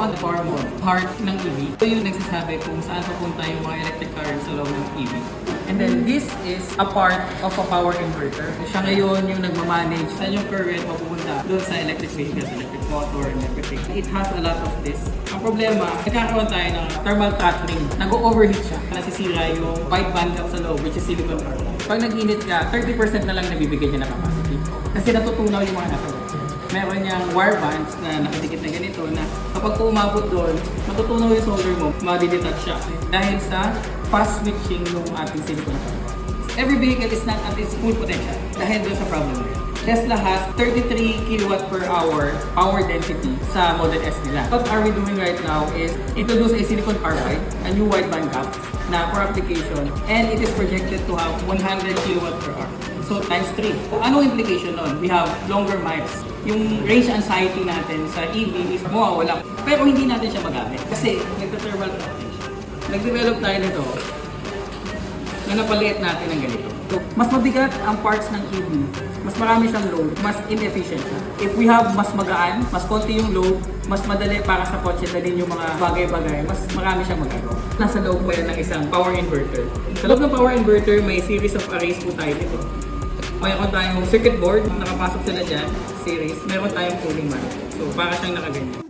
on the power mode, heart ng EV. Ito yung nagsasabi kung saan papunta yung mga electric current sa loob ng EV. And then this is a part of a power inverter. Siya ngayon yung nagmamanage saan yung current mapupunta doon sa electric vehicles, electric motor, and everything. It has a lot of this. Ang problema, nagkakaroon tayo ng thermal throttling. Nag-overheat siya. Nasisira yung wide bandgap sa loob, which is silicon carbide. Pag nag-init ka, 30% na lang nabibigay niya na capacity. Kasi natutunaw yung mga nasa loob. Meron niyang wire bands na nakadikit na ganito na kapag umabot doon, matutunaw yung solder mo, madidetach siya. Dahil sa fast switching ng ating silicon carbide. Every vehicle is not at its full potential dahil doon sa problem nila. Tesla has 33 kilowatt per hour power density sa Model S nila. What are we doing right now is introduce a silicon carbide, a new wide bandgap na for application, and it is projected to have 100 kilowatt per hour. So times 3. So, anong implication nun? We have longer miles. Yung range anxiety natin sa EV is mawawala. Pero hindi natin siya magamit. Kasi nagta-thermal throttling siya. Nag-develop tayo nito na napaliit natin ng ganito. So, mas mabigat ang parts ng EV, mas marami siyang load, mas inefficient siya. If we have mas magaan, mas konti yung load, mas madali para sa kotse dalhin yung mga bagay-bagay, mas marami siyang magagawa. Nasa loob pa yan ng isang power inverter. Sa loob ng power inverter, may series of arrays po tayo dito. Mayroon tayong circuit board, nakapasok sila dyan, series. Meron tayong cooling man. So, para siyang nakaganyan.